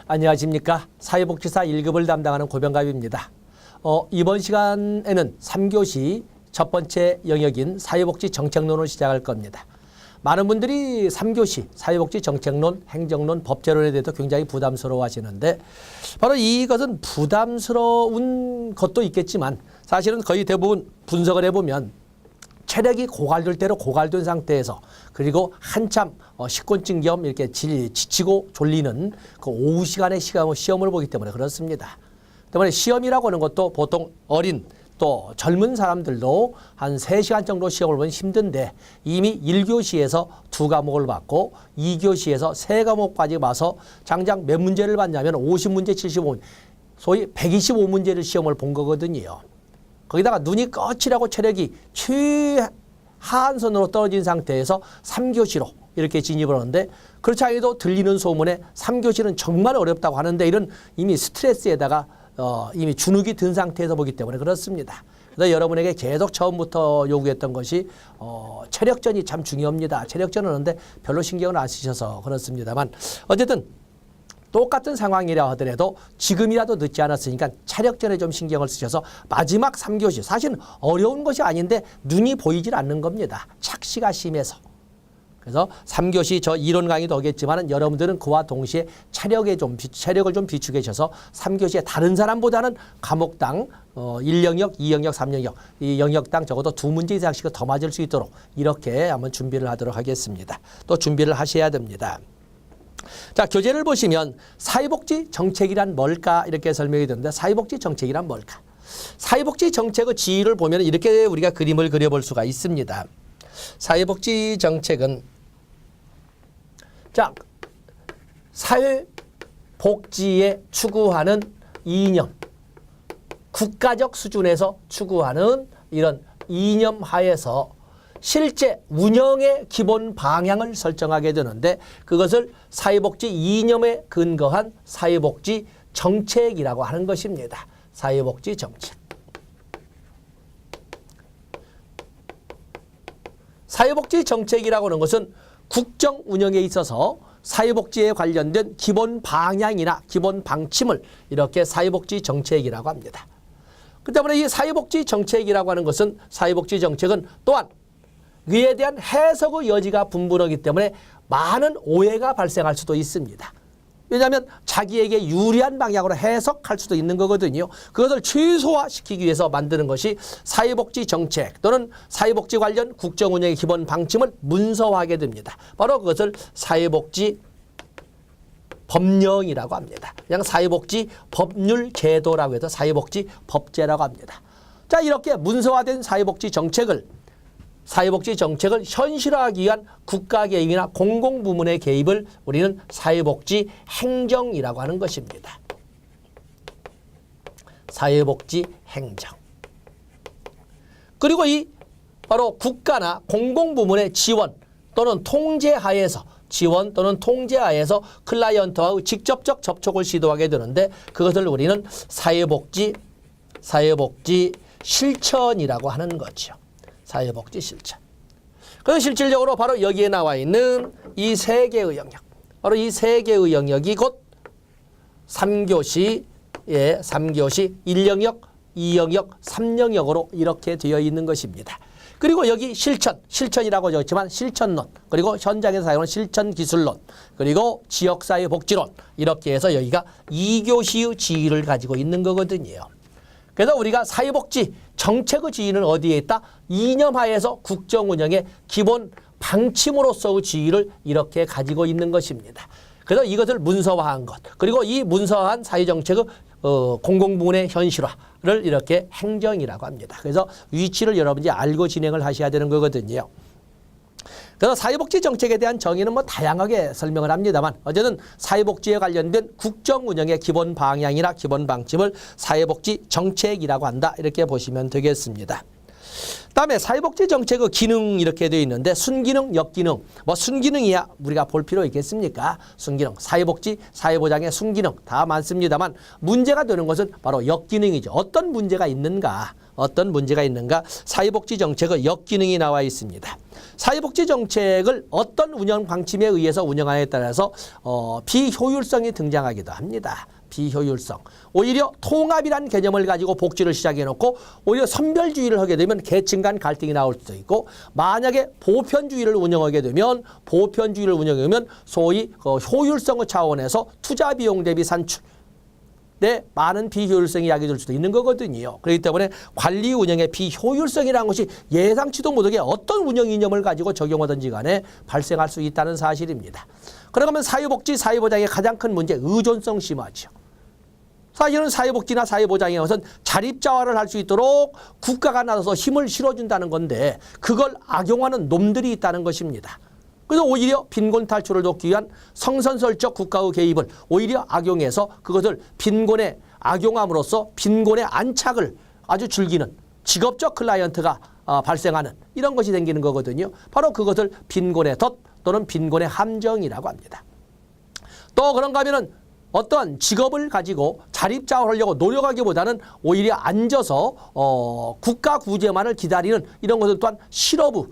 안녕하십니까. 사회복지사 1급을 담당하는 고병갑입니다. 이번 시간에는 3교시 첫 번째 영역인 사회복지 정책론을 시작할 겁니다. 많은 분들이 3교시 사회복지 정책론, 행정론, 법제론에 대해서 굉장히 부담스러워 하시는데 바로 이것은 부담스러운 것도 있겠지만 사실은 거의 대부분 분석을 해보면 체력이 고갈될 대로 고갈된 상태에서 그리고 한참 식곤증 겸 이렇게 지치고 졸리는 그 오후 시간에 시험을 보기 때문에 그렇습니다. 때문에 시험이라고 하는 것도 보통 어린 또 젊은 사람들도 한 3시간 정도 시험을 보면 힘든데 이미 1교시에서 2과목을 받고 2교시에서 3과목까지 봐서 장장 몇 문제를 봤냐면 50문제, 75문제, 소위 125문제를 시험을 본 거거든요. 거기다가 눈이 거칠하고 체력이 최하한선으로 떨어진 상태에서 3교시로 이렇게 진입을 하는데 그렇지 않아도 들리는 소문에 3교시는 정말 어렵다고 하는데 이런 이미 스트레스에다가 이미 주눅이 든 상태에서 보기 때문에 그렇습니다. 그래서 여러분에게 계속 처음부터 요구했던 것이 체력전이 참 중요합니다. 체력전은 하는데 별로 신경을 안 쓰셔서 그렇습니다만 어쨌든 똑같은 상황이라 하더라도 지금이라도 늦지 않았으니까 체력전에 좀 신경을 쓰셔서 마지막 3교시 사실은 어려운 것이 아닌데 눈이 보이질 않는 겁니다. 착시가 심해서. 그래서 3교시 저 이론 강의도 하겠지만 여러분들은 그와 동시에 체력을 좀 비축하셔서 3교시에 다른 사람보다는 과목당 1영역, 2영역, 3영역 이 영역당 적어도 2문제 이상씩은 더 맞을 수 있도록 이렇게 한번 준비를 하도록 하겠습니다. 또 준비를 하셔야 됩니다. 자, 교재를 보시면 사회복지 정책이란 뭘까 이렇게 설명이 되는데 사회복지 정책이란 뭘까? 사회복지 정책의 지위를 보면 이렇게 우리가 그림을 그려볼 수가 있습니다. 사회복지 정책은 자, 사회복지에 추구하는 이념, 국가적 수준에서 추구하는 이런 이념 하에서 실제 운영의 기본 방향을 설정하게 되는데 그것을 사회복지 이념에 근거한 사회복지 정책이라고 하는 것입니다. 사회복지 정책. 사회복지 정책이라고 하는 것은 국정 운영에 있어서 사회복지에 관련된 기본 방향이나 기본 방침을 이렇게 사회복지 정책이라고 합니다. 그 때문에 이 사회복지 정책이라고 하는 것은 사회복지 정책은 또한 그에 대한 해석의 여지가 분분하기 때문에 많은 오해가 발생할 수도 있습니다. 왜냐하면 자기에게 유리한 방향으로 해석할 수도 있는 거거든요. 그것을 최소화시키기 위해서 만드는 것이 사회복지 정책 또는 사회복지 관련 국정운영의 기본 방침을 문서화하게 됩니다. 바로 그것을 사회복지 법령이라고 합니다. 그냥 사회복지 법률 제도라고 해서 사회복지 법제라고 합니다. 자, 이렇게 문서화된 사회복지 정책을 현실화하기 위한 국가 개입이나 공공부문의 개입을 우리는 사회복지 행정이라고 하는 것입니다. 사회복지 행정. 그리고 이 바로 국가나 공공부문의 지원 또는 통제하에서 클라이언트와의 직접적 접촉을 시도하게 되는데 그것을 우리는 사회복지 실천이라고 하는 거죠. 사회복지 실천. 그래서 실질적으로 바로 여기에 나와 있는 이 3개의 영역. 바로 이 3개의 영역이 곧 3교시, 1영역, 2영역, 3영역으로 이렇게 되어 있는 것입니다. 그리고 여기 실천이라고 적었지만 실천론, 그리고 현장에서 사용하는 실천기술론, 그리고 지역사회복지론 이렇게 해서 여기가 2교시의 지위를 가지고 있는 거거든요. 그래서 우리가 사회복지 정책의 지위는 어디에 있다? 이념하에서 국정운영의 기본 방침으로서의 지위를 이렇게 가지고 있는 것입니다. 그래서 이것을 문서화한 것, 그리고 이 문서화한 사회정책의 공공부문의 현실화를 이렇게 행정이라고 합니다. 그래서 위치를 여러분이 알고 진행을 하셔야 되는 거거든요. 그래서 사회복지 정책에 대한 정의는 다양하게 설명을 합니다만 어쨌든 사회복지에 관련된 국정운영의 기본 방향이나 기본 방침을 사회복지 정책이라고 한다. 이렇게 보시면 되겠습니다. 그다음에 사회복지 정책의 기능 이렇게 되어 있는데 순기능, 역기능. 뭐 순기능이야 우리가 볼 필요 있겠습니까? 순기능, 사회복지, 사회보장의 순기능 다 많습니다만 문제가 되는 것은 바로 역기능이죠. 어떤 문제가 있는가? 어떤 문제가 있는가? 사회복지 정책의 역기능이 나와 있습니다. 사회복지 정책을 어떤 운영 방침에 의해서 운영하느냐에 따라서 비효율성이 등장하기도 합니다. 비효율성. 오히려 통합이란 개념을 가지고 복지를 시작해놓고 오히려 선별주의를 하게 되면 계층 간 갈등이 나올 수도 있고 만약에 보편주의를 운영하게 되면 소위 효율성의 차원에서 투자 비용 대비 산출 많은 비효율성이 야기될 수도 있는 거거든요. 그렇기 때문에 관리 운영의 비효율성이라는 것이 예상치도 못하게 어떤 운영 이념을 가지고 적용하든지 간에 발생할 수 있다는 사실입니다. 그러면 사회복지, 사회보장의 가장 큰 문제 의존성 심하죠. 사실은 사회복지나 사회보장의 것은 자립자활을 할 수 있도록 국가가 나서서 힘을 실어준다는 건데 그걸 악용하는 놈들이 있다는 것입니다. 그래서 오히려 빈곤 탈출을 돕기 위한 성선설적 국가의 개입을 오히려 악용해서 그것을 빈곤에 악용함으로써 빈곤의 안착을 아주 즐기는 직업적 클라이언트가 발생하는 이런 것이 생기는 거거든요. 바로 그것을 빈곤의 덫 또는 빈곤의 함정이라고 합니다. 또 그런가 하면은 어떠한 직업을 가지고 자립자활하려고 노력하기보다는 오히려 앉아서 국가 구제만을 기다리는 이런 것은 또한 실업의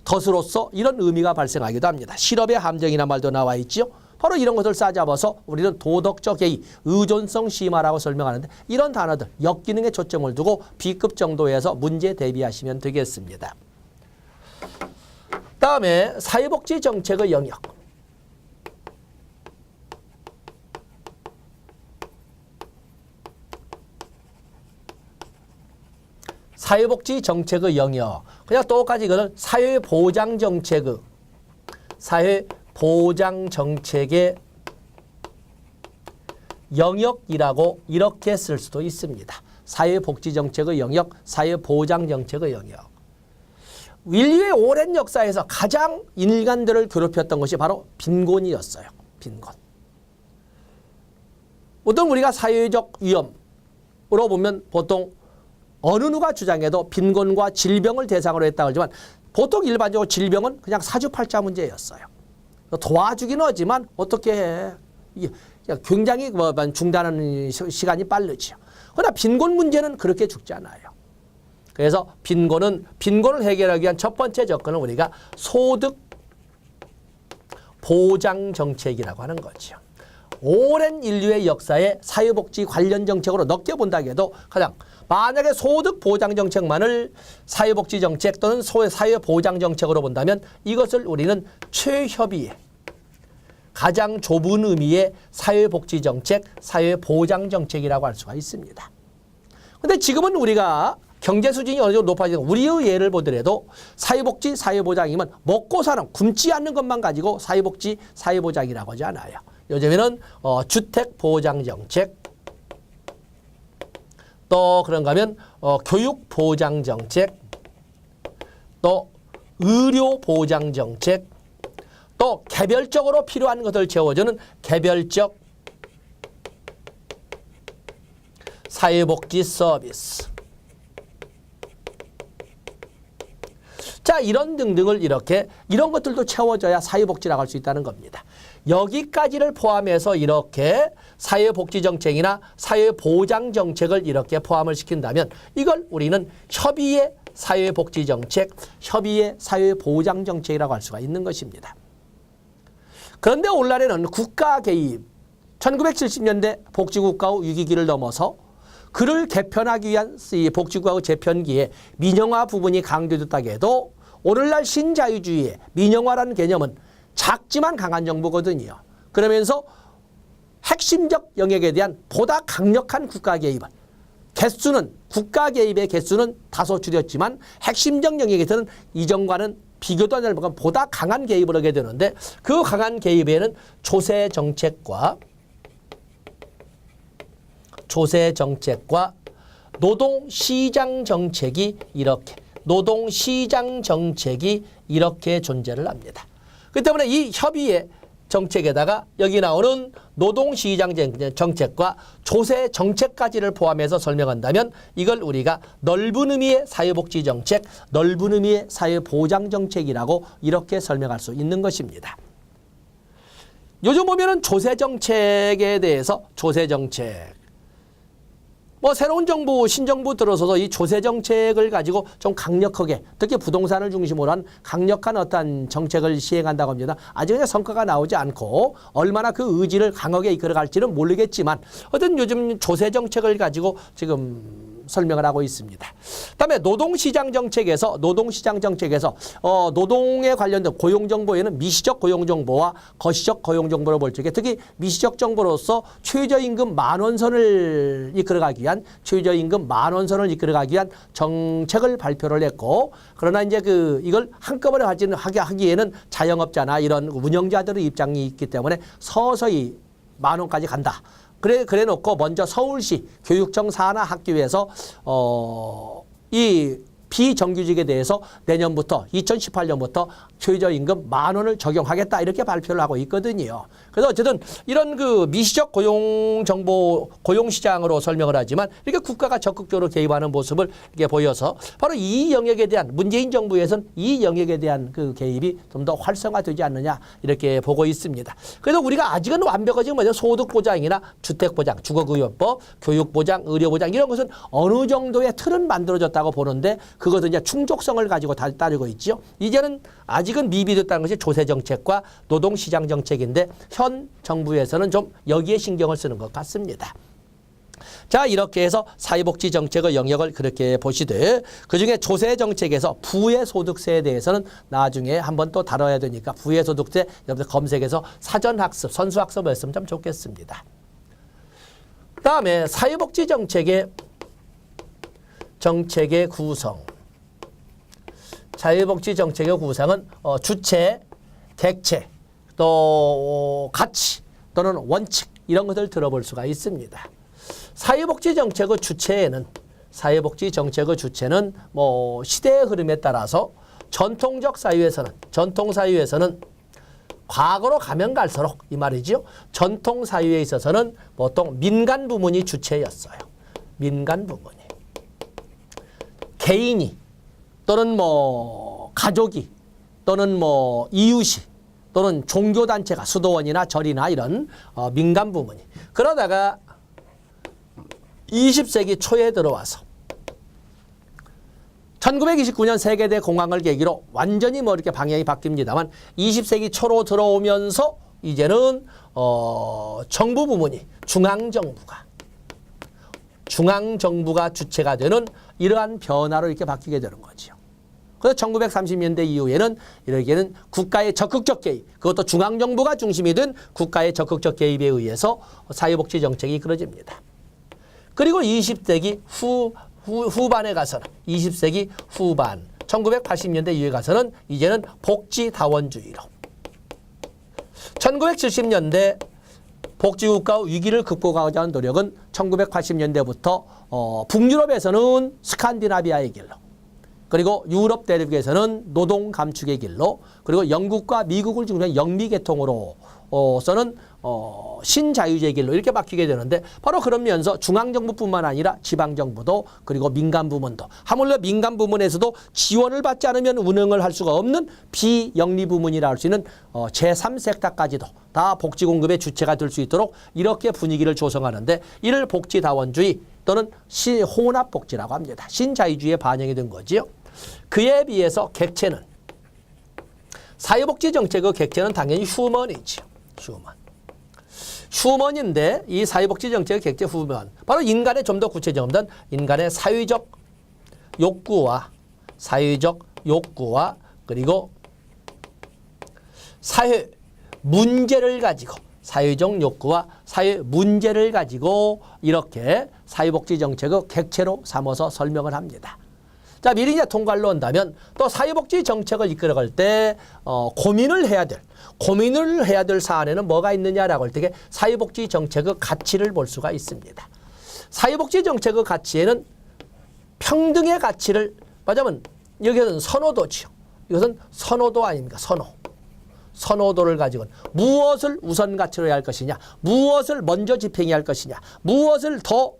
덫으로서 이런 의미가 발생하기도 합니다. 실업의 함정이라는 말도 나와 있죠. 바로 이런 것을 싸잡아서 우리는 도덕적 개의, 의존성 심화라고 설명하는데 이런 단어들 역기능에 초점을 두고 B급 정도에서 문제 대비하시면 되겠습니다. 다음에 사회복지 정책의 영역. 사회복지 정책의 영역. 그냥 똑같이 이거는 사회보장정책의 영역이라고 이렇게 쓸 수도 있습니다. 사회복지정책의 영역, 사회보장정책의 영역. 인류의 오랜 역사에서 가장 인간들을 괴롭혔던 것이 바로 빈곤이었어요. 빈곤. 보통 우리가 사회적 위험으로 보면 보통 어느 누가 주장해도 빈곤과 질병을 대상으로 했다고 하지만 보통 일반적으로 질병은 그냥 사주팔자 문제였어요. 도와주기는 하지만 어떻게 해. 굉장히 중단하는 시간이 빠르죠. 그러나 빈곤 문제는 그렇게 죽지 않아요. 그래서 빈곤을 해결하기 위한 첫 번째 접근은 우리가 소득 보장 정책이라고 하는 거죠. 오랜 인류의 역사에 사회복지 관련 정책으로 넘겨본다고 해도 가장 만약에 소득보장정책만을 사회복지정책 또는 사회보장정책으로 본다면 이것을 우리는 최협의의 가장 좁은 의미의 사회복지정책, 사회보장정책이라고 할 수가 있습니다. 그런데 지금은 우리가 경제 수준이 어느 정도 높아지는 우리의 예를 보더라도 사회복지, 사회보장이면 먹고 사는 굶지 않는 것만 가지고 사회복지, 사회보장이라고 하지 않아요. 요즘에는 주택보장정책, 또 그런가 하면 교육보장정책, 또 의료보장정책, 또 개별적으로 필요한 것을 채워주는 개별적 사회복지 서비스. 자, 이런 등등을 이런 것들도 채워져야 사회복지라고 할 수 있다는 겁니다. 여기까지를 포함해서 이렇게 사회복지정책이나 사회보장정책을 이렇게 포함을 시킨다면 이걸 우리는 협의의 사회복지정책, 협의의 사회보장정책이라고 할 수가 있는 것입니다. 그런데 오늘날에는 국가 개입, 1970년대 복지국가의 위기기를 넘어서 그를 개편하기 위한 이 복지국가의 재편기에 민영화 부분이 강조됐다고 해도 오늘날 신자유주의의 민영화라는 개념은 작지만 강한 정보거든요. 그러면서 핵심적 영역에 대한 보다 강력한 국가 개입은 국가 개입의 개수는 다소 줄였지만 핵심적 영역에서는 이전과는 비교도 안 되는 보다 강한 개입을 하게 되는데 그 강한 개입에는 조세 정책과 노동시장 정책이 이렇게 존재를 합니다. 그렇기 때문에 이 협의의 정책에다가 여기 나오는 노동시장 정책과 조세 정책까지를 포함해서 설명한다면 이걸 우리가 넓은 의미의 사회복지 정책, 넓은 의미의 사회보장 정책이라고 이렇게 설명할 수 있는 것입니다. 요즘 보면은 조세 정책에 대해서 조세 정책, 뭐 새로운 정부, 신정부 들어서도 이 조세 정책을 가지고 좀 강력하게, 특히 부동산을 중심으로 한 강력한 어떤 정책을 시행한다고 합니다. 아직 그냥 성과가 나오지 않고 얼마나 그 의지를 강하게 이끌어갈지는 모르겠지만 어떤 요즘 조세 정책을 가지고 지금 설명을 하고 있습니다. 그다음에 노동시장 정책에서 노동에 관련된 고용정보에는 미시적 고용정보와 거시적 고용정보를 볼 적에 특히 미시적 정보로서 최저임금 10,000원선을 이끌어가기 위한 최저임금 10,000원선을 이끌어가기 위한 정책을 발표를 했고, 그러나 이제 이걸 한꺼번에 하기에는 자영업자나 이런 운영자들의 입장이 있기 때문에 서서히 10,000원까지 간다. 그래 놓고 먼저 서울시 교육청 산하 학교에서 이 비정규직에 대해서 내년부터 2018년부터 최저임금 10,000원을 적용하겠다 이렇게 발표를 하고 있거든요. 그래서 어쨌든 이런 미시적 고용시장으로 설명을 하지만 이렇게 국가가 적극적으로 개입하는 모습을 이렇게 보여서 바로 이 영역에 대한 문재인 정부에서는 이 영역에 대한 개입이 좀 더 활성화되지 않느냐 이렇게 보고 있습니다. 그래서 우리가 아직은 완벽하지 못해서 소득보장이나 주택보장, 주거급여법, 교육보장, 의료보장 이런 것은 어느 정도의 틀은 만들어졌다고 보는데 그것은 이제 충족성을 가지고 따르고 있죠. 이제는 아직은 미비됐다는 것이 조세정책과 노동시장정책인데 현 정부에서는 좀 여기에 신경을 쓰는 것 같습니다. 자, 이렇게 해서 사회복지 정책의 영역을 그렇게 보시되 그중에 조세정책에서 부의소득세에 대해서는 나중에 한번 또 다뤄야 되니까 부의소득세 여러분들 검색해서 사전학습, 선수학습을 했으면 참 좋겠습니다. 그다음에 사회복지 정책의 구성. 사회복지 정책의 구성은 주체, 객체, 또 가치 또는 원칙 이런 것을 들어볼 수가 있습니다. 사회복지 정책의 주체는 뭐 시대의 흐름에 따라서 전통적 사유에서는 과거로 가면 갈수록 이 말이죠. 전통 사유에 있어서는 보통 민간 부문이 주체였어요. 민간 부문이. 개인이 또는 뭐 가족이 또는 뭐 이웃이 또는 종교단체가 수도원이나 절이나 이런 민간 부문이. 그러다가 20세기 초에 들어와서 1929년 세계대 공황을 계기로 완전히 뭐 이렇게 방향이 바뀝니다만 20세기 초로 들어오면서 이제는 정부 부문이 중앙정부가 주체가 되는 이러한 변화로 이렇게 바뀌게 되는 거죠. 그래서 1930년대 이후에는 이렇게는 국가의 적극적 개입, 그것도 중앙정부가 중심이 된 국가의 적극적 개입에 의해서 사회복지 정책이 이끌어집니다. 그리고 20세기 후반에 가서는 20세기 후반 1980년대 이후에 가서는 이제는 복지다원주의로 1970년대 복지국가 위기를 극복하고자 하는 노력은 1980년대부터 북유럽에서는 스칸디나비아의 길로 그리고 유럽 대륙에서는 노동 감축의 길로 그리고 영국과 미국을 중심한 영미계통으로서는 신자유주의 길로 이렇게 바뀌게 되는데 바로 그러면서 중앙정부뿐만 아니라 지방정부도 그리고 민간부문도 하물며 민간부문에서도 지원을 받지 않으면 운영을 할 수가 없는 비영리부문이라 할 수 있는 제3섹터까지도 다 복지공급의 주체가 될 수 있도록 이렇게 분위기를 조성하는데 이를 복지다원주의 또는 혼합복지라고 합니다. 신자유주의에 반영이 된 거지요. 그에 비해서 객체는 사회복지 정책의 객체는 당연히 휴먼이죠. 휴먼인데 이 사회복지 정책의 객체 휴먼 바로 인간의 좀 더 구체적인 인간의 사회적 욕구와 그리고 사회 문제를 가지고 사회적 욕구와 사회 문제를 가지고 이렇게 사회복지 정책의 객체로 삼아서 설명을 합니다. 자, 미리 이제 통괄로 한다면 또 사회복지 정책을 이끌어갈 때 고민을 해야 될 사안에는 뭐가 있느냐라고 할 때 사회복지 정책의 가치를 볼 수가 있습니다. 사회복지 정책의 가치에는 평등의 가치를 말하자면 여기서는 선호도지요. 이것은 선호도 아닙니까? 선호도를 가지고는 무엇을 우선 가치로 해야 할 것이냐, 무엇을 먼저 집행해야 할 것이냐, 무엇을 더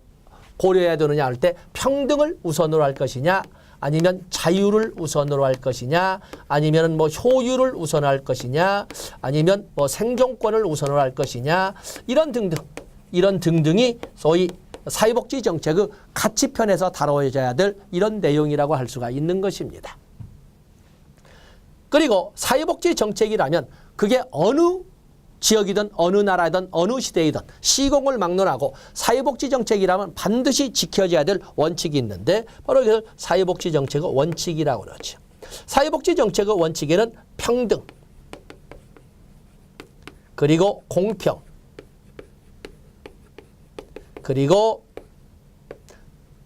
고려해야 되느냐 할 때 평등을 우선으로 할 것이냐, 아니면 자유를 우선으로 할 것이냐, 아니면 뭐 효율을 우선할 것이냐, 아니면 뭐 생존권을 우선으로 할 것이냐, 이런 등등이 소위 사회복지 정책의 가치편에서 다뤄져야 될 이런 내용이라고 할 수가 있는 것입니다. 그리고 사회복지 정책이라면 그게 어느 지역이든 어느 나라든 어느 시대이든 시공을 막론하고 사회복지 정책이라면 반드시 지켜져야 될 원칙이 있는데 바로 그 사회복지 정책의 원칙이라고 그러죠. 사회복지 정책의 원칙에는 평등, 그리고 공평, 그리고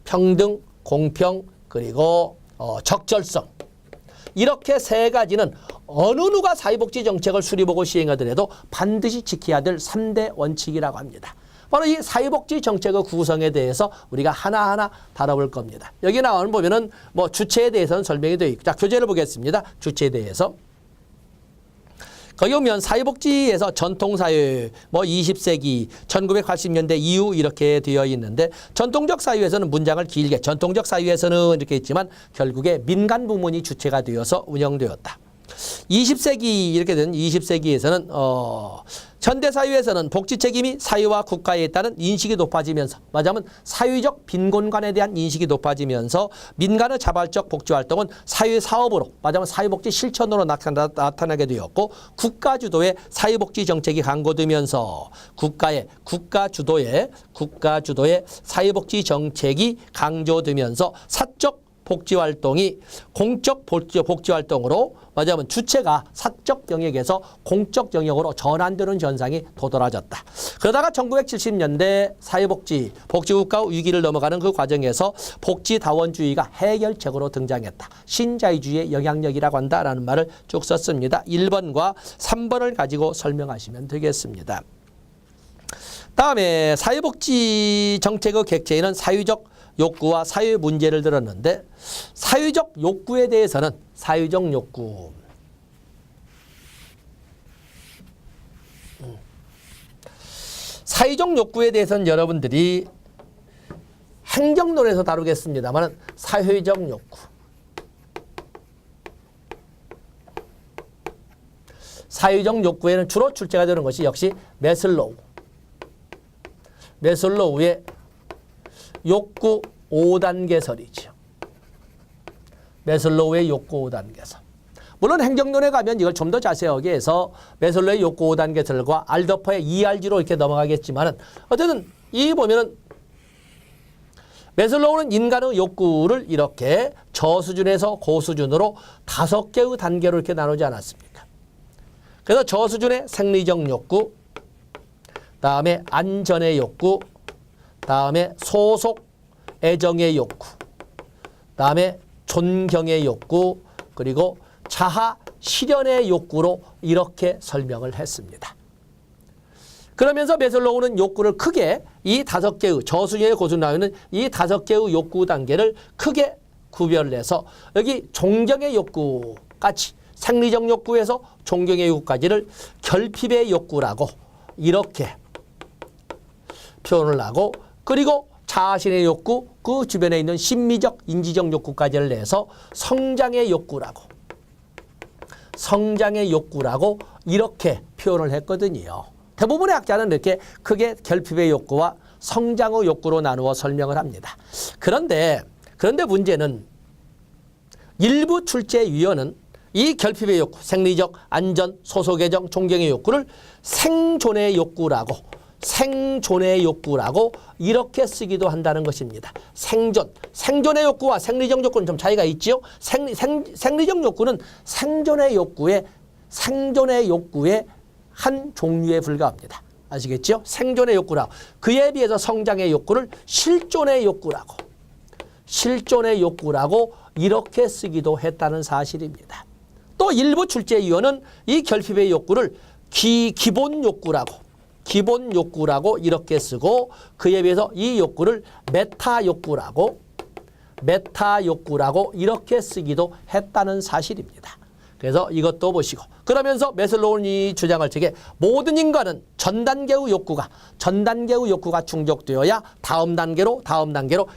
평등, 공평, 그리고 적절성, 이렇게 세 가지는 어느 누가 사회복지 정책을 수립하고 시행하더라도 반드시 지켜야 될 3대 원칙이라고 합니다. 바로 이 사회복지 정책의 구성에 대해서 우리가 하나하나 다뤄볼 겁니다. 여기 나오는 보면은 뭐 주체에 대해서는 설명이 되어 있고, 자, 교재를 보겠습니다. 주체에 대해서. 거기 보면 사회복지에서 전통사회, 뭐 20세기, 1980년대 이후 이렇게 되어 있는데, 전통적 사회에서는 문장을 길게, 전통적 사회에서는 이렇게 있지만 결국에 민간 부문이 주체가 되어서 운영되었다. 20세기 이렇게 된 20세기에서는 현대사회에서는 복지 책임이 사회와 국가에 있다는 인식이 높아지면서, 말하자면 사회적 빈곤관에 대한 인식이 높아지면서 민간의 자발적 복지활동은 사회사업으로, 말하자면 사회복지 실천으로 나타나게 되었고, 국가주도의 사회복지 정책이 강구되면서 국가 주도의 사회복지 정책이 강조되면서 사적 복지활동이 공적 복지활동으로, 말하자면 주체가 사적 영역에서 공적 영역으로 전환되는 현상이 도드라졌다. 그러다가 1970년대 복지국가 위기를 넘어가는 그 과정에서 복지다원주의가 해결책으로 등장했다. 신자유주의의 영향력이라고 한다라는 말을 쭉 썼습니다. 1번과 3번을 가지고 설명하시면 되겠습니다. 다음에 사회복지 정책의 객체에는 사회적 욕구와 사회 문제를 들었는데, 사회적 욕구에 대해서는 사회적 욕구에 대해서는 여러분들이 행정론에서 다루겠습니다만, 사회적 욕구, 사회적 욕구에는 주로 출제가 되는 것이 역시 매슬로우의 욕구 5단계설이죠. 매슬로우의 욕구 5단계설. 물론 행정론에 가면 이걸 좀 더 자세하게 해서 매슬로우의 욕구 5단계설과 알더퍼의 ERG로 이렇게 넘어가겠지만은, 어쨌든 이 보면은 매슬로우는 인간의 욕구를 이렇게 저수준에서 고수준으로 5개의 단계로 이렇게 나누지 않았습니까? 그래서 저수준의 생리적 욕구, 다음에 안전의 욕구, 다음에 소속 애정의 욕구, 다음에 존경의 욕구, 그리고 자아 실현의 욕구로 이렇게 설명을 했습니다. 그러면서 매슬로우는 욕구를 크게 이 5개의 저수준의 고수준 나오는 이 5개의 욕구 단계를 크게 구별해서 여기 존경의 욕구까지, 생리적 욕구에서 존경의 욕구까지를 결핍의 욕구라고 이렇게 표현을 하고, 그리고 자신의 욕구, 그 주변에 있는 심미적, 인지적 욕구까지를 내서 성장의 욕구라고 이렇게 표현을 했거든요. 대부분의 학자는 이렇게 크게 결핍의 욕구와 성장의 욕구로 나누어 설명을 합니다. 그런데 문제는 일부 출제위원은 이 결핍의 욕구, 생리적, 안전, 소속애정, 존경의 욕구를 생존의 욕구라고 이렇게 쓰기도 한다는 것입니다. 생존의 욕구와 생리적 욕구는 좀 차이가 있지요. 생리적 욕구는 생존의 욕구의 한 종류에 불과합니다. 아시겠죠? 생존의 욕구라고. 그에 비해서 성장의 욕구를 실존의 욕구라고 이렇게 쓰기도 했다는 사실입니다. 또 일부 출제위원은 이 결핍의 욕구를 기본 욕구라고 이렇게 쓰고, 그에 비해서 이 욕구를 메타 욕구라고 이렇게 쓰기도 했다는 사실입니다. 그래서 이것도 보시고 그러면서 매슬로우는 이 주장을 책에 모든 인간은 전 단계의 욕구가 충족되어야 다음 단계로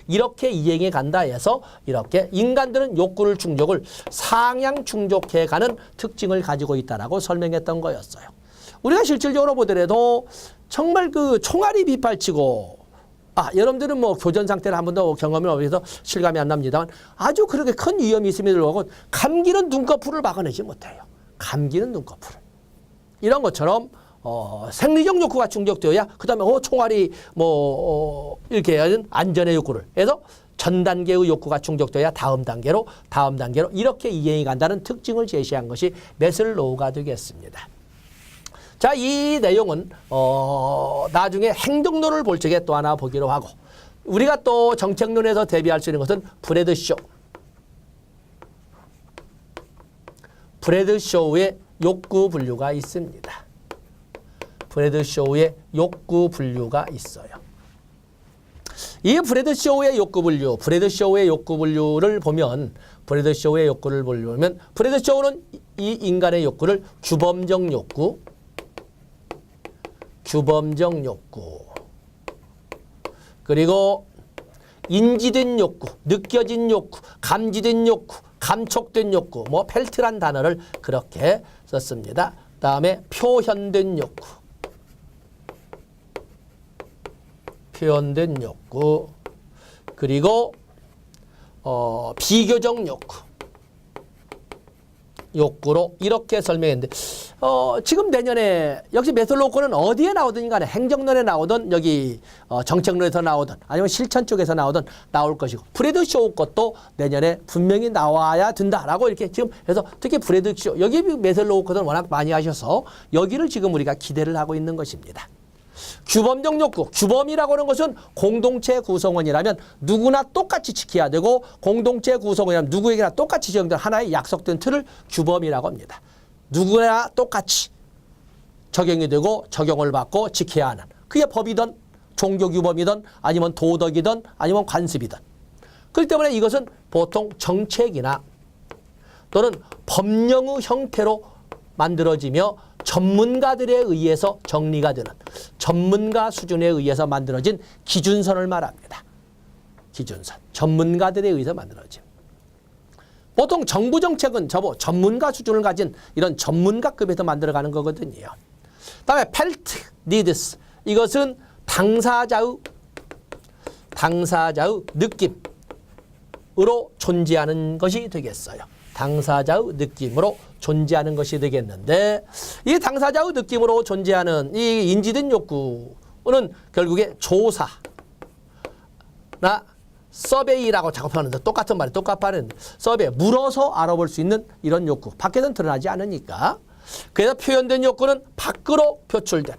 이렇게 이행해 간다 해서 이렇게 인간들은 욕구를 충족을 상향 충족해 가는 특징을 가지고 있다라고 설명했던 거였어요. 우리가 실질적으로 보더라도 정말 그 총알이 빗발치고 여러분들은 뭐 교전 상태를 한 번도 경험이 없어서 실감이 안 납니다만 아주 그렇게 큰 위험이 있음에도 불구하고 감기는 눈꺼풀을 막아내지 못해요. 감기는 눈꺼풀을. 이런 것처럼 생리적 욕구가 충족되어야 그다음에 총알이 이렇게 하는 안전의 욕구를 해서 전 단계의 욕구가 충족되어야 다음 단계로 이렇게 이행이 간다는 특징을 제시한 것이 매슬로우가 되겠습니다. 자, 이 내용은 나중에 행동론을 볼 적에 또 하나 보기로 하고 우리가 또 정책론에서 대비할 수 있는 것은 브래드쇼우의 욕구 분류가 있습니다. 브래드쇼우의 욕구 분류가 있어요. 이 브래드쇼우의 욕구 분류를 보면 브래드쇼우의 브래드쇼우는 이 인간의 욕구를 규범적 욕구 그리고 인지된 욕구, 느껴진 욕구, 감지된 욕구, 감촉된 욕구, 펠트란 단어를 그렇게 썼습니다. 다음에 표현된 욕구, 그리고 비교적 욕구로 이렇게 설명했는데 지금 내년에 역시 매슬로우 거는 어디에 나오든 간에 행정론에 나오든 여기 정책론에서 나오든 아니면 실천 쪽에서 나오든 나올 것이고 브래드쇼우 것도 내년에 분명히 나와야 된다라고 이렇게 지금 해서 특히 브래드쇼우 여기 매슬로우 거는 워낙 많이 하셔서 여기를 지금 우리가 기대를 하고 있는 것입니다. 규범적 욕구, 규범이라고 하는 것은 공동체 구성원이라면 누구나 똑같이 지켜야 되고 공동체 구성원이라면 누구에게나 똑같이 적용된 하나의 약속된 틀을 규범이라고 합니다. 누구나 똑같이 적용이 되고 적용을 받고 지켜야 하는 그게 법이든 종교규범이든 아니면 도덕이든 아니면 관습이든 그렇기 때문에 이것은 보통 정책이나 또는 법령의 형태로 만들어지며 전문가들에 의해서 정리가 되는 전문가 수준에 의해서 만들어진 기준선을 말합니다. 기준선. 전문가들에 의해서 만들어진. 보통 정부 정책은 전문가 수준을 가진 이런 전문가급에서 만들어가는 거거든요. 다음에 펠트 니드스. 이것은 당사자의 느낌으로 존재하는 것이 되겠어요. 당사자의 느낌으로 존재하는 것이 되겠는데 이 당사자의 느낌으로 존재하는 이 인지된 욕구는 결국에 조사나 서베이라고 작업하는데 똑같은 말이 똑같은 서베이 물어서 알아볼 수 있는 이런 욕구 밖에서는 드러나지 않으니까 그래서 표현된 욕구는 밖으로 표출된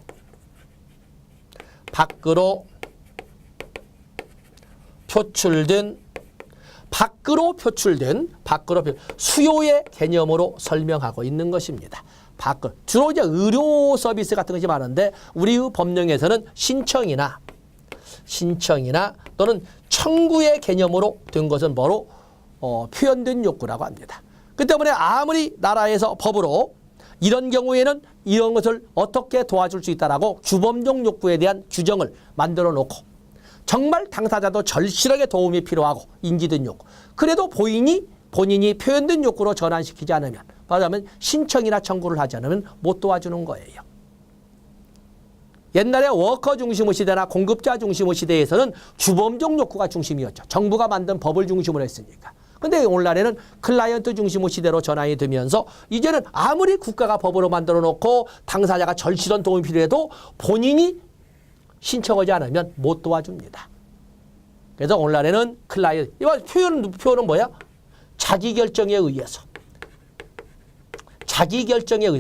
수요의 개념으로 설명하고 있는 것입니다. 주로 이제 의료 서비스 같은 것이 많은데 우리의 법령에서는 신청이나 또는 청구의 개념으로 된 것은 뭐로 표현된 욕구라고 합니다. 그 때문에 아무리 나라에서 법으로 이런 경우에는 이런 것을 어떻게 도와줄 수 있다라고 규범적 욕구에 대한 규정을 만들어 놓고 정말 당사자도 절실하게 도움이 필요하고 인지된 욕구. 그래도 본인이 표현된 욕구로 전환시키지 않으면 말하자면 신청이나 청구를 하지 않으면 못 도와주는 거예요. 옛날에 워커 중심의 시대나 공급자 중심의 시대에서는 규범적 욕구가 중심이었죠. 정부가 만든 법을 중심으로 했으니까. 근데 오늘날에는 클라이언트 중심의 시대로 전환이 되면서 이제는 아무리 국가가 법으로 만들어 놓고 당사자가 절실한 도움이 필요해도 본인이 신청하지 않으면 못 도와줍니다. 그래서 오늘날에는 클라이언트, 이거 표현은 뭐야? 자기결정에 의해서.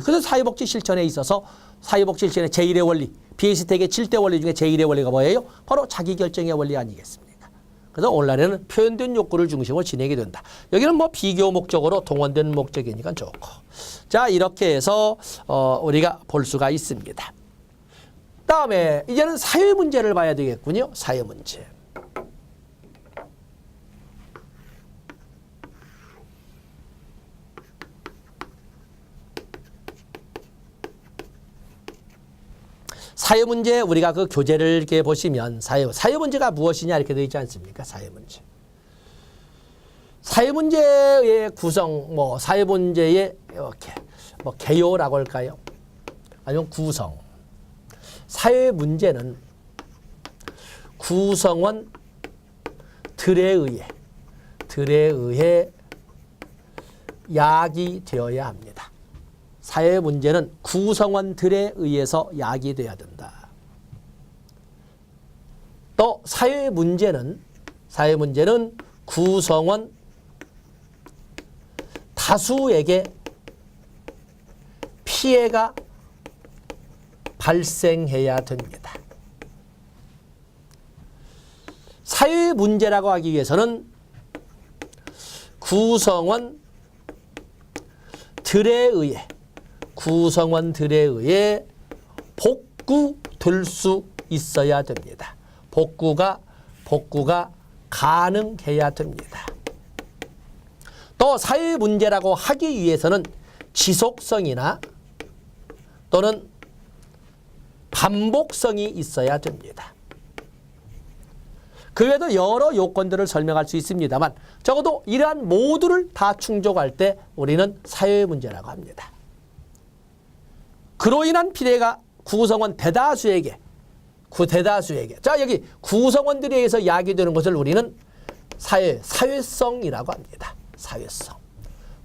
그래서 사회복지 실천에 있어서 사회복지 실천의 제1의 원리, 비에스텍의 7대 원리 중에 제1의 원리가 뭐예요? 바로 자기결정의 원리 아니겠습니까? 그래서 오늘날에는 표현된 욕구를 중심으로 진행이 된다. 여기는 비교 목적으로 동원된 목적이니까 좋고. 자, 이렇게 해서 우리가 볼 수가 있습니다. 다음에 이제는 사회 문제를 봐야 되겠군요. 사회 문제. 사회 문제 우리가 그 교재를 이렇게 보시면 사회 문제가 무엇이냐 이렇게 되어 있지 않습니까? 사회 문제. 사회 문제의 구성, 뭐 사회 문제의 이렇게 뭐 개요라고 할까요? 아니면 구성. 사회 문제는 구성원들에 의해 야기되어야 합니다. 사회 문제는 구성원들에 의해서 야기되어야 된다. 또 사회 문제는 구성원 다수에게 피해가 발생해야 됩니다. 사회 문제라고 하기 위해서는 구성원들에 의해 복구될 수 있어야 됩니다. 복구가 가능해야 됩니다. 또 사회 문제라고 하기 위해서는 지속성이나 또는 반복성이 있어야 됩니다. 그 외에도 여러 요건들을 설명할 수 있습니다만 적어도 이러한 모두를 다 충족할 때 우리는 사회 문제라고 합니다. 그로 인한 피해가 구성원 대다수에게 자 여기 구성원들에 의해서 야기되는 것을 우리는 사회성이라고 합니다. 사회성.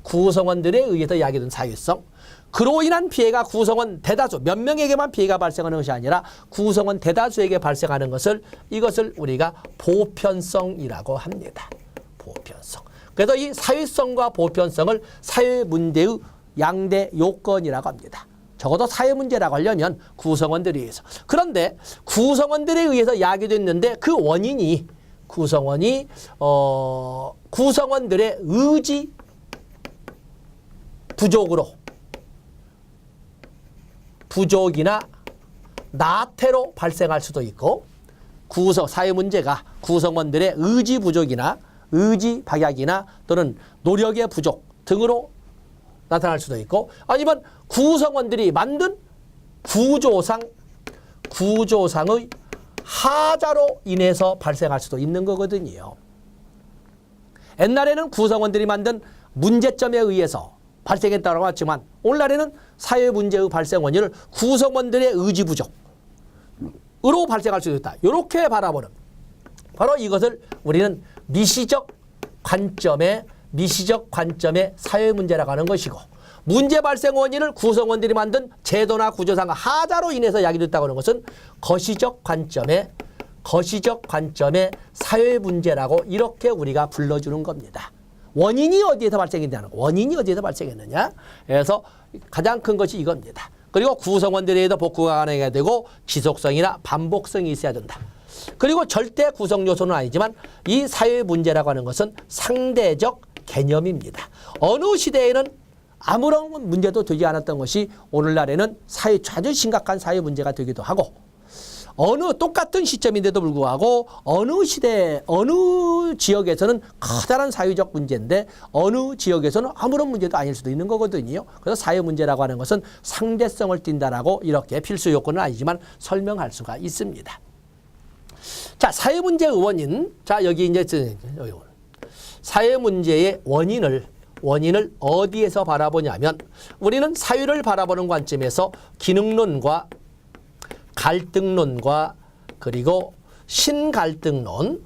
구성원들에 의해서 야기된 사회성. 그로 인한 피해가 구성원 대다수 몇 명에게만 피해가 발생하는 것이 아니라 구성원 대다수에게 발생하는 이것을 우리가 보편성이라고 합니다. 보편성. 그래서 이 사회성과 보편성을 사회 문제의 양대 요건이라고 합니다. 적어도 사회 문제라고 하려면 구성원들에 의해서. 그런데 구성원들에 의해서 야기됐는데 그 원인이 구성원들의 의지 부족이나 나태로 발생할 수도 있고 사회 문제가 구성원들의 의지 부족이나 의지 박약이나 또는 노력의 부족 등으로 나타날 수도 있고 아니면 구성원들이 만든 구조상의 하자로 인해서 발생할 수도 있는 거거든요. 옛날에는 구성원들이 만든 문제점에 의해서 발생했다고 했지만 오늘날에는 사회 문제의 발생 원인을 구성원들의 의지 부족으로 발생할 수도 있다. 이렇게 바라보는 바로 이것을 우리는 미시적 관점의 사회 문제라고 하는 것이고 문제 발생 원인을 구성원들이 만든 제도나 구조상 하자로 인해서 야기됐다고 하는 것은 거시적 관점의 사회 문제라고 이렇게 우리가 불러주는 겁니다. 원인이 어디에서 발생했느냐? 그래서 가장 큰 것이 이겁니다. 그리고 구성원들에 의해서 복구가 가능해야 되고 지속성이나 반복성이 있어야 된다. 그리고 절대 구성 요소는 아니지만 이 사회 문제라고 하는 것은 상대적 개념입니다. 어느 시대에는 아무런 문제도 되지 않았던 것이 오늘날에는 아주 심각한 사회 문제가 되기도 하고 똑같은 시점인데도 불구하고 어느 시대, 어느 지역에서는 커다란 사회적 문제인데 어느 지역에서는 아무런 문제도 아닐 수도 있는 거거든요. 그래서 사회 문제라고 하는 것은 상대성을 띈다라고 이렇게 필수 요건은 아니지만 설명할 수가 있습니다. 자, 사회 문제의 원인. 자, 여기 이제 사회 문제의 원인을 어디에서 바라보냐면 우리는 사회를 바라보는 관점에서 기능론과 갈등론과 그리고 신갈등론을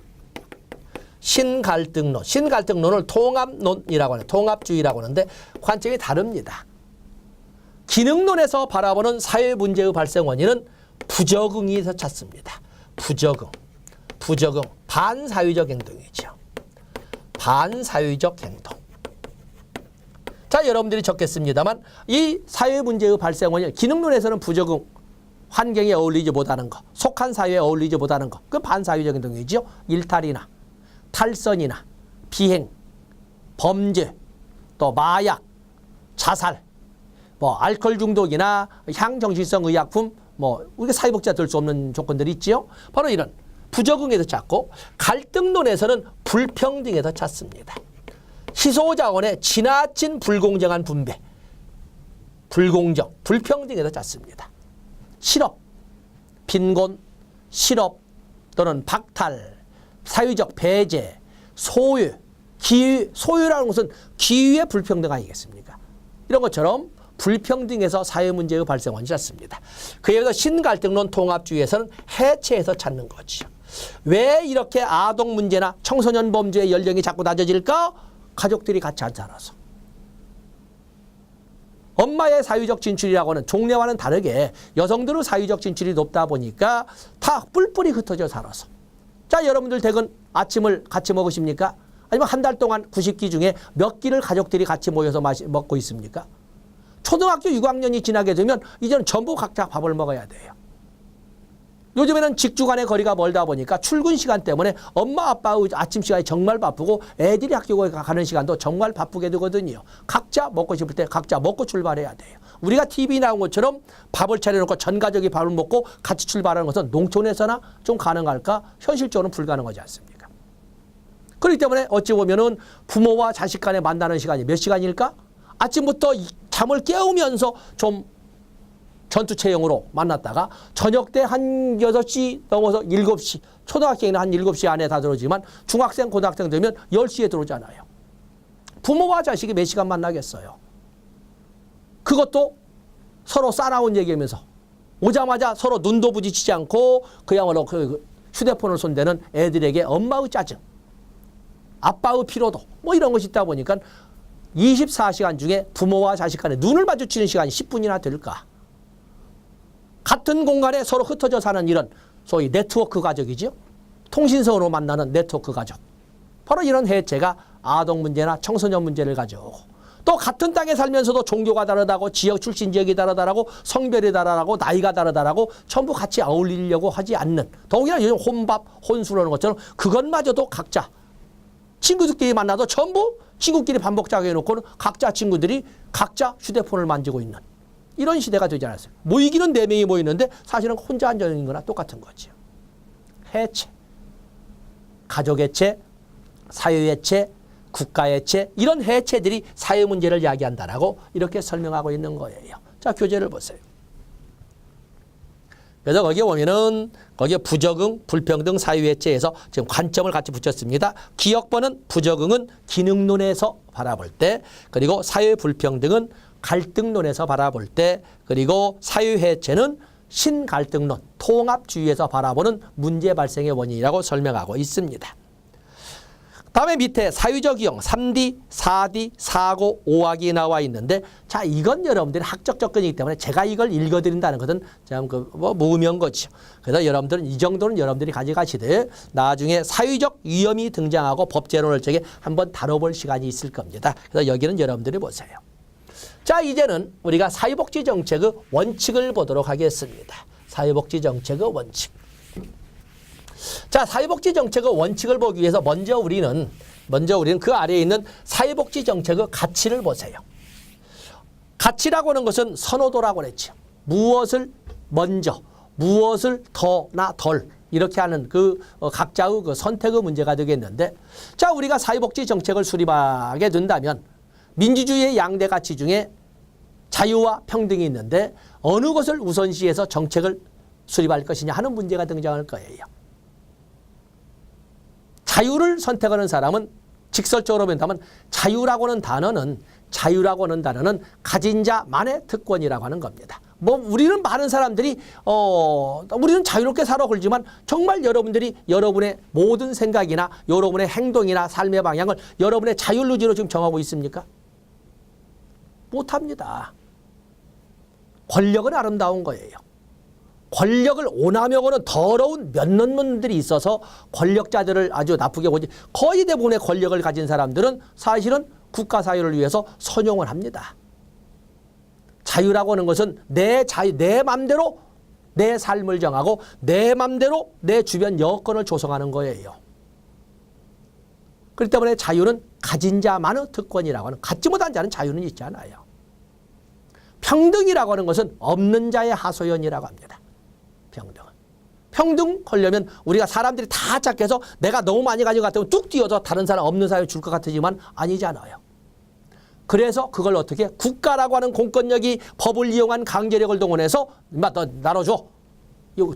통합론이라고 하는 통합주의라고 하는데 관점이 다릅니다. 기능론에서 바라보는 사회 문제의 발생 원인은 부적응에서 찾습니다. 부적응, 반사회적 행동이죠. 반사회적 행동. 자, 여러분들이 적겠습니다만 이 사회 문제의 발생 원인 기능론에서는 부적응, 환경에 어울리지 못하는 것, 속한 사회에 어울리지 못하는 것, 그 반사회적 행동이죠. 일탈이나 탈선이나 비행, 범죄, 또 마약, 자살, 알코올 중독이나 향정신성 의약품, 우리가 사회복지가 될 수 없는 조건들이 있지요. 바로 이런 부적응에서 찾고 갈등론에서는 불평등에서 찾습니다. 희소자원의 지나친 불공정한 분배, 불평등에서 찾습니다. 실업, 빈곤, 실업 또는 박탈, 사회적 배제, 소유, 기회, 소유라는 것은 기회의 불평등 아니겠습니까? 이런 것처럼 불평등에서 사회 문제의 발생원이 잦습니다. 그에 비해서 신갈등론 통합주의에서는 해체해서 찾는 거죠. 왜 이렇게 아동 문제나 청소년 범죄의 연령이 자꾸 낮아질까? 가족들이 같이 안 살아서. 엄마의 사회적 진출이라고 하는 종래와는 다르게 여성들의 사회적 진출이 높다 보니까 다 뿔뿔이 흩어져 살아서. 자, 여러분들 대건 아침을 같이 먹으십니까? 아니면 한 달 동안 90끼 중에 몇 끼를 가족들이 같이 모여서 먹고 있습니까? 초등학교 6학년이 지나게 되면 이제는 전부 각자 밥을 먹어야 돼요. 요즘에는 직주 간의 거리가 멀다 보니까 출근 시간 때문에 엄마 아빠의 아침 시간이 정말 바쁘고 애들이 학교에 가는 시간도 정말 바쁘게 되거든요. 각자 먹고 싶을 때 각자 먹고 출발해야 돼요. 우리가 TV 나온 것처럼 밥을 차려놓고 전 가족이 밥을 먹고 같이 출발하는 것은 농촌에서나 좀 가능할까? 현실적으로는 불가능하지 않습니까? 그렇기 때문에 어찌 보면은 부모와 자식 간에 만나는 시간이 몇 시간일까? 아침부터 잠을 깨우면서 좀 전투체형으로 만났다가 저녁 때 한 6시 넘어서 7시, 초등학생은 한 7시 안에 다 들어오지만 중학생, 고등학생 되면 10시에 들어오잖아요. 부모와 자식이 몇 시간 만나겠어요. 그것도 서로 싸나운 얘기하면서 오자마자 서로 눈도 부딪히지 않고 그야말로 그 휴대폰을 손대는 애들에게 엄마의 짜증, 아빠의 피로도 뭐 이런 것이 있다 보니까 24시간 중에 부모와 자식 간에 눈을 마주치는 시간이 10분이나 될까? 같은 공간에 서로 흩어져 사는 이런 소위 네트워크 가족이죠. 통신선으로 만나는 네트워크 가족. 바로 이런 해체가 아동 문제나 청소년 문제를 가져오고 또 같은 땅에 살면서도 종교가 다르다고 지역 출신 지역이 다르다라고 성별이 다르다고 나이가 다르다라고 전부 같이 어울리려고 하지 않는 더욱이나 요즘 혼밥, 혼술하는 것처럼 그것마저도 각자 친구들끼리 만나도 전부 친구끼리 반복자고 해놓고는 각자 친구들이 각자 휴대폰을 만지고 있는 이런 시대가 되지 않았어요. 모이기는 4명이 모이는데 사실은 혼자 앉아있는 거나 똑같은 거죠. 해체, 가족 해체, 사회 해체, 국가 해체 이런 해체들이 사회 문제를 이야기한다라고 이렇게 설명하고 있는 거예요. 자, 교재를 보세요. 그래서 거기에 보면은 거기에 부적응, 불평등, 사회해체에서 지금 관점을 같이 붙였습니다. 기억번은 부적응은 기능론에서 바라볼 때, 그리고 사회불평등은 갈등론에서 바라볼 때, 그리고 사회해체는 신갈등론, 통합주의에서 바라보는 문제 발생의 원인이라고 설명하고 있습니다. 다음에 밑에 사유적 유형 3D, 4D, 4고, 5학이 나와 있는데 자, 이건 여러분들이 학적 접근이기 때문에 제가 이걸 읽어드린다는 것은 참 무의미한 거죠. 그래서 여러분들은 이 정도는 여러분들이 가져가시되 나중에 사유적 위험이 등장하고 법제론을 적에 한번 다뤄볼 시간이 있을 겁니다. 그래서 여기는 여러분들이 보세요. 자, 이제는 우리가 사회복지정책의 원칙을 보도록 하겠습니다. 사회복지정책의 원칙. 자, 사회복지정책의 원칙을 보기 위해서 먼저 우리는 그 아래에 있는 사회복지정책의 가치를 보세요. 가치라고 하는 것은 선호도라고 그랬죠. 무엇을 먼저, 무엇을 더나 덜 이렇게 하는 그 각자의 그 선택의 문제가 되겠는데 자, 우리가 사회복지정책을 수립하게 된다면 민주주의의 양대 가치 중에 자유와 평등이 있는데 어느 것을 우선시해서 정책을 수립할 것이냐 하는 문제가 등장할 거예요. 자유를 선택하는 사람은 직설적으로 본다면 자유라고 하는 단어는 가진 자만의 특권이라고 하는 겁니다. 뭐 우리는 많은 사람들이 우리는 자유롭게 살아 걸지만 정말 여러분들이 여러분의 모든 생각이나 여러분의 행동이나 삶의 방향을 여러분의 자율의지로 지금 정하고 있습니까? 못합니다. 권력은 아름다운 거예요. 권력을 오남용하는 더러운 몇 놈들이 있어서 권력자들을 아주 나쁘게 보지 거의 대부분의 권력을 가진 사람들은 사실은 국가 사유를 위해서 선용을 합니다. 자유라고 하는 것은 내 맘대로 내 삶을 정하고 내 맘대로 내 주변 여건을 조성하는 거예요. 그렇기 때문에 자유는 가진 자만의 특권이라고 하는 갖지 못한 자는 자유는 있지 않아요. 평등이라고 하는 것은 없는 자의 하소연이라고 합니다. 평등하려면 우리가 사람들이 다 착해서 내가 너무 많이 가진 것 같으면 뚝 뛰어서 다른 사람 없는 사람에 줄 것 같지만 아니잖아요. 그래서 그걸 어떻게 국가라고 하는 공권력이 법을 이용한 강제력을 동원해서 너 나눠줘.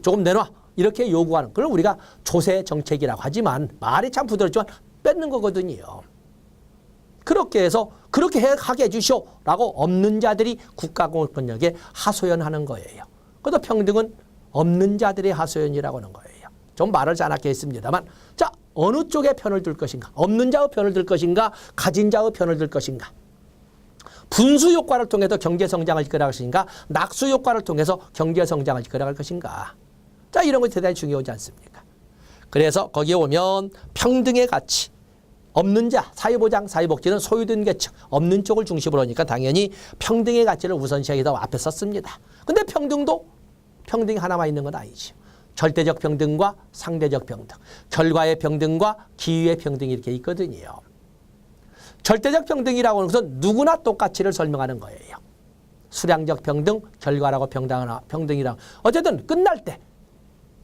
조금 내놔. 이렇게 요구하는 그걸 우리가 조세 정책이라고 하지만 말이 참 부드럽지만 뺏는 거거든요. 그렇게 해서 그렇게 하게 해주시오라고 없는 자들이 국가공권력에 하소연하는 거예요. 그래서 평등은 없는 자들의 하소연이라고 하는 거예요. 좀 말을 잘하게 했습니다만 자 어느 쪽에 편을 들 것인가. 없는 자의 편을 들 것인가. 가진 자의 편을 들 것인가. 분수 효과를 통해서 경제 성장을 이끌어갈 것인가. 낙수 효과를 통해서 경제 성장을 이끌어갈 것인가. 자 이런 것이 대단히 중요하지 않습니까. 그래서 거기에 오면 평등의 가치. 없는 자, 사회보장, 사회복지는 소유된 계층, 없는 쪽을 중심으로 하니까 당연히 평등의 가치를 우선시하기도 앞에 썼습니다. 근데 평등이 하나만 있는 건 아니지. 절대적 평등과 상대적 평등, 결과의 평등과 기회의 평등이 이렇게 있거든요. 절대적 평등이라고 하는 것은 누구나 똑같이를 설명하는 거예요. 수량적 평등, 결과라고 평등이랑 어쨌든 끝날 때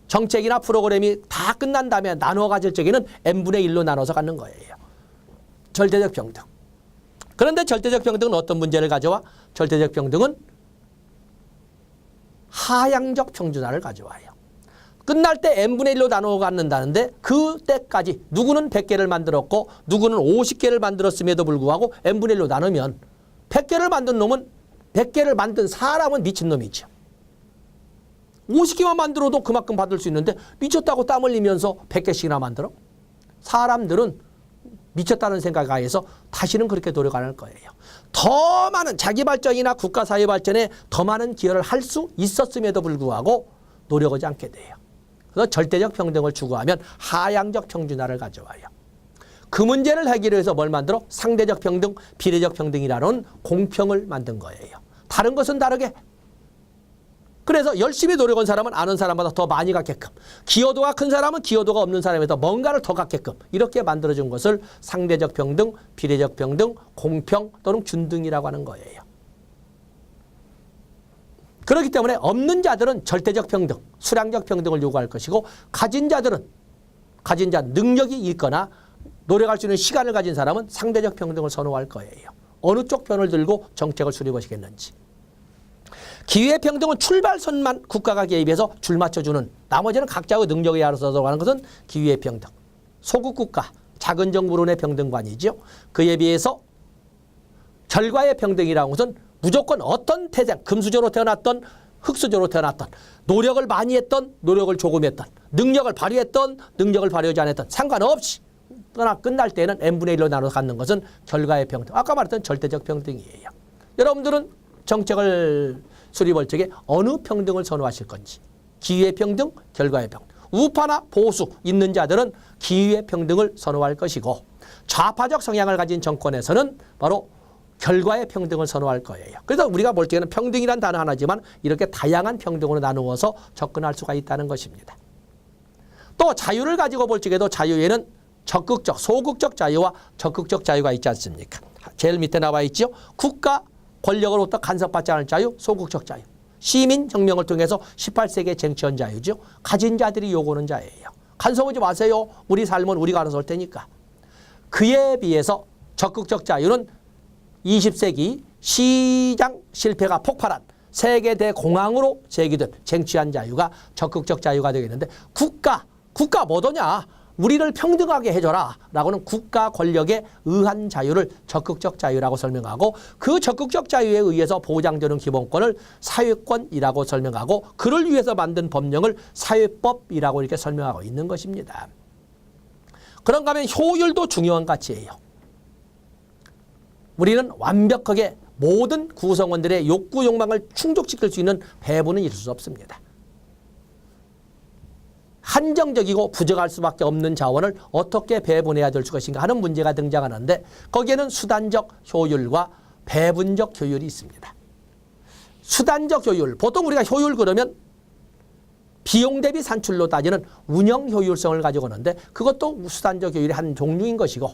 정책이나 프로그램이 다 끝난 다음에 나누어 가질 적에는 n분의 1로 나눠서 갖는 거예요. 절대적 평등. 그런데 절대적 평등은 어떤 문제를 가져와? 절대적 평등은 하향적 평준화를 가져와요. 끝날 때 n분의 1로 나누어 갖는다는데 그때까지 누구는 100개를 만들었고 누구는 50개를 만들었음에도 불구하고 n분의 1로 나누면 100개를 만든 놈은 100개를 만든 사람은 미친놈이죠. 50개만 만들어도 그만큼 받을 수 있는데 미쳤다고 땀 흘리면서 100개씩이나 만들어? 사람들은 미쳤다는 생각에 의해서 다시는 그렇게 노력 안 할 거예요. 더 많은 자기 발전이나 국가 사회 발전에 더 많은 기여를 할 수 있었음에도 불구하고 노력하지 않게 돼요. 그래서 절대적 평등을 추구하면 하향적 평준화를 가져와요. 그 문제를 해결해서 뭘 만들어? 상대적 평등, 비례적 평등이라는 공평을 만든 거예요. 다른 것은 다르게. 그래서 열심히 노력한 사람은 아는 사람보다 더 많이 갖게끔, 기여도가 큰 사람은 기여도가 없는 사람에서 뭔가를 더 갖게끔 이렇게 만들어준 것을 상대적 평등, 비례적 평등, 공평 또는 균등이라고 하는 거예요. 그렇기 때문에 없는 자들은 절대적 평등, 수량적 평등을 요구할 것이고 가진 자 능력이 있거나 노력할 수 있는 시간을 가진 사람은 상대적 평등을 선호할 거예요. 어느 쪽 편을 들고 정책을 수립하시겠는지. 기회평등은 출발선만 국가가 개입해서 줄 맞춰주는, 나머지는 각자의 능력에 알아서 하는 것은 기회평등. 소국국가, 작은 정부론의 평등관이죠. 그에 비해서 결과의 평등이라는 것은 무조건 어떤 태생, 금수저로 태어났던 흙수저로 태어났던, 노력을 많이 했던 노력을 조금 했던, 능력을 발휘했던 능력을 발휘하지 않았던 상관없이 그러나 끝날 때는 n분의 1로 나눠서 갖는 것은 결과의 평등. 아까 말했던 절대적 평등이에요. 여러분들은 정책을 수립할 적에 어느 평등을 선호하실 건지. 기회의 평등, 결과의 평등. 우파나 보수 있는 자들은 기회의 평등을 선호할 것이고 좌파적 성향을 가진 정권에서는 바로 결과의 평등을 선호할 거예요. 그래서 우리가 볼 때는 평등이란 단어 하나지만 이렇게 다양한 평등으로 나누어서 접근할 수가 있다는 것입니다. 또 자유를 가지고 볼 적에도 자유에는 적극적, 소극적 자유와 적극적 자유가 있지 않습니까? 제일 밑에 나와 있죠. 국가 권력으로부터 간섭받지 않을 자유, 소극적 자유. 시민혁명을 통해서 18세기에 쟁취한 자유죠. 가진 자들이 요구하는 자예요. 간섭하지 마세요. 우리 삶은 우리가 알아서 할 테니까. 그에 비해서 적극적 자유는 20세기 시장 실패가 폭발한 세계 대공황으로 제기된 쟁취한 자유가 적극적 자유가 되겠는데 국가 뭐더냐? 우리를 평등하게 해줘라 라고는 국가 권력에 의한 자유를 적극적 자유라고 설명하고 그 적극적 자유에 의해서 보장되는 기본권을 사회권이라고 설명하고 그를 위해서 만든 법령을 사회법이라고 이렇게 설명하고 있는 것입니다. 그런가 하면 효율도 중요한 가치예요. 우리는 완벽하게 모든 구성원들의 욕구 욕망을 충족시킬 수 있는 배분은 이룰 수 없습니다. 한정적이고 부족할 수밖에 없는 자원을 어떻게 배분해야 될 것인가 하는 문제가 등장하는데 거기에는 수단적 효율과 배분적 효율이 있습니다. 수단적 효율, 보통 우리가 효율 그러면 비용 대비 산출로 따지는 운영 효율성을 가지고 오는데 그것도 수단적 효율의 한 종류인 것이고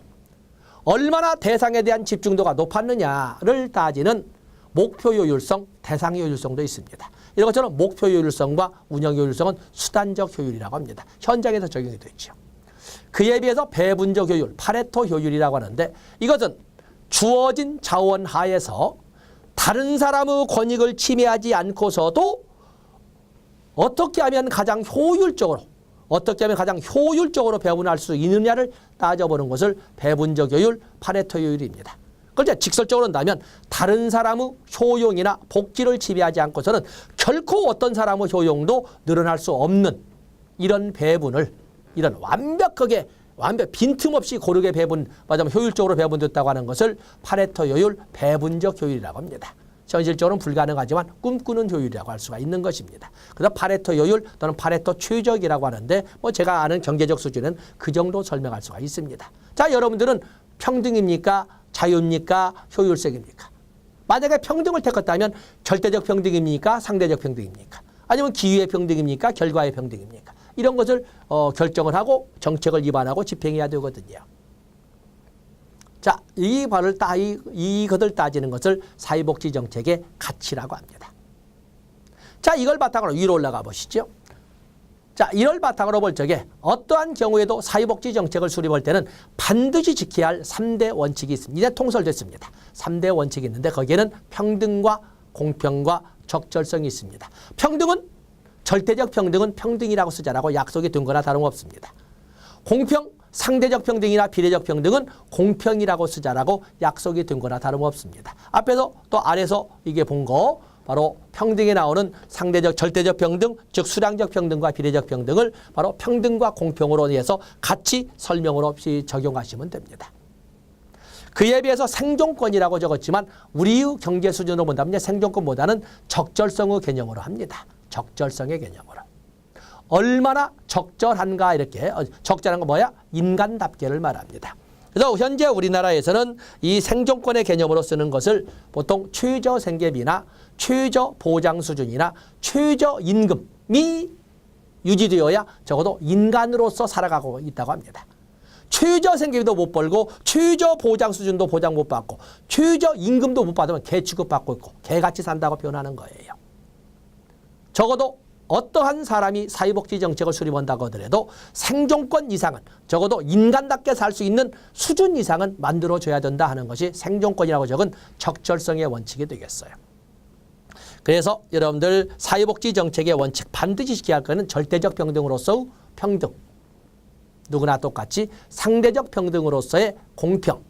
얼마나 대상에 대한 집중도가 높았느냐를 따지는 목표 효율성, 대상 효율성도 있습니다. 이런 것처럼 목표 효율성과 운영 효율성은 수단적 효율이라고 합니다. 현장에서 적용이 되죠. 그에 비해서 배분적 효율, 파레토 효율이라고 하는데 이것은 주어진 자원 하에서 다른 사람의 권익을 침해하지 않고서도 어떻게 하면 가장 효율적으로 배분할 수 있느냐를 따져보는 것을 배분적 효율, 파레토 효율입니다. 그런데 직설적으로 한다면 다른 사람의 효용이나 복지를 지배하지 않고서는 결코 어떤 사람의 효용도 늘어날 수 없는 이런 배분을 이런 빈틈없이 고르게 말하자면 효율적으로 배분됐다고 하는 것을 파레토 효율, 배분적 효율이라고 합니다. 현실적으로는 불가능하지만 꿈꾸는 효율이라고 할 수가 있는 것입니다. 그래서 파레토 효율 또는 파레토 최적이라고 하는데 제가 아는 경제적 수준은 그 정도 설명할 수가 있습니다. 자, 여러분들은 평등입니까? 자유입니까? 효율성입니까? 만약에 평등을 택했다면 절대적 평등입니까? 상대적 평등입니까? 아니면 기회의 평등입니까? 결과의 평등입니까? 이런 것을 결정을 하고 정책을 입안하고 집행해야 되거든요. 자, 이것을 따지는 것을 사회복지 정책의 가치라고 합니다. 자, 이걸 바탕으로 위로 올라가 보시죠. 자, 이걸 바탕으로 볼 적에 어떠한 경우에도 사회복지 정책을 수립할 때는 반드시 지켜야 할 3대 원칙이 있습니다. 이제 통설됐습니다. 3대 원칙이 있는데 거기에는 평등과 공평과 적절성이 있습니다. 평등은 절대적 평등은 평등이라고 쓰자라고 약속이 된 거나 다름없습니다. 공평, 상대적 평등이나 비례적 평등은 공평이라고 쓰자라고 약속이 된 거나 다름없습니다. 앞에서 또 아래서 이게 본 거 바로 평등에 나오는 상대적 절대적 평등, 즉 수량적 평등과 비례적 평등을 바로 평등과 공평으로 해서 같이 설명으로 없이 적용하시면 됩니다. 그에 비해서 생존권이라고 적었지만 우리의 경제 수준으로 본다면 생존권보다는 적절성의 개념으로 합니다. 적절성의 개념으로. 얼마나 적절한가 이렇게 적절한 거 뭐야? 인간답게를 말합니다. 그래서 현재 우리나라에서는 이 생존권의 개념으로 쓰는 것을 보통 최저생계비나 최저보장 수준이나 최저임금이 유지되어야 적어도 인간으로서 살아가고 있다고 합니다. 최저생계비도 못 벌고 최저보장수준도 보장 못 받고 최저임금도 못 받으면 개 취급받고 있고 개같이 산다고 표현하는 거예요. 적어도 어떠한 사람이 사회복지 정책을 수립한다고 하더라도 생존권 이상은 적어도 인간답게 살 수 있는 수준 이상은 만들어줘야 된다 하는 것이 생존권이라고 적은 적절성의 원칙이 되겠어요. 그래서 여러분들 사회복지 정책의 원칙 반드시 지켜야 할 것은 절대적 평등으로서의 평등, 누구나 똑같이 상대적 평등으로서의 공평,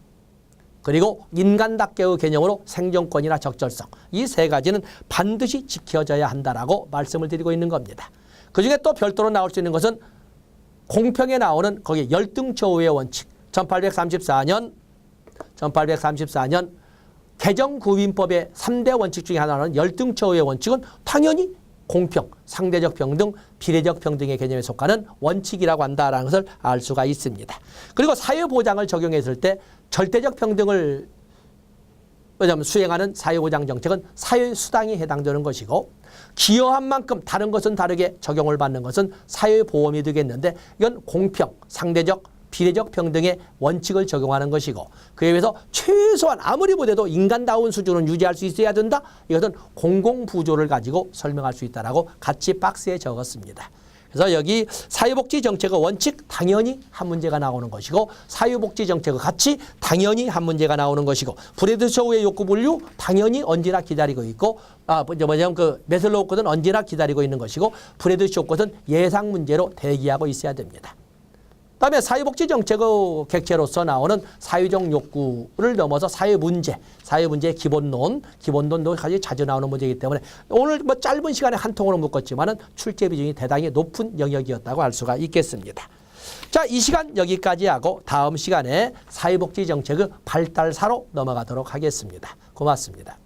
그리고 인간답게의 개념으로 생존권이나 적절성, 이 세 가지는 반드시 지켜져야 한다라고 말씀을 드리고 있는 겁니다. 그중에 또 별도로 나올 수 있는 것은 공평에 나오는 거기 열등처우의 원칙, 1834년 개정구민법의 3대 원칙 중에 하나는 열등처우의 원칙은 당연히 공평, 상대적 평등, 비례적 평등의 개념에 속하는 원칙이라고 한다는 것을 알 수가 있습니다. 그리고 사회보장을 적용했을 때 절대적 평등을 수행하는 사회보장 정책은 사회수당이 해당되는 것이고 기여한 만큼 다른 것은 다르게 적용을 받는 것은 사회보험이 되겠는데 이건 공평, 상대적, 비례적 평등의 원칙을 적용하는 것이고 그에 비해서 최소한 아무리 못해도 인간다운 수준은 유지할 수 있어야 된다. 이것은 공공부조를 가지고 설명할 수 있다라고 같이 박스에 적었습니다. 그래서 여기 사회복지 정책의 원칙 당연히 한 문제가 나오는 것이고 사회복지 정책의 가치 당연히 한 문제가 나오는 것이고 브래드쇼우의 욕구 분류 당연히 언제나 기다리고 있고 메슬로우 것은 언제나 기다리고 있는 것이고 브래드쇼우 것은 예상 문제로 대기하고 있어야 됩니다. 그다음에 사회복지 정책의 객체로서 나오는 사회적 욕구를 넘어서 사회 문제의 기본론도 가지 자주 나오는 문제이기 때문에 오늘 짧은 시간에 한 통으로 묶었지만은 출제 비중이 대단히 높은 영역이었다고 할 수가 있겠습니다. 자, 이 시간 여기까지 하고 다음 시간에 사회복지 정책의 발달사로 넘어가도록 하겠습니다. 고맙습니다.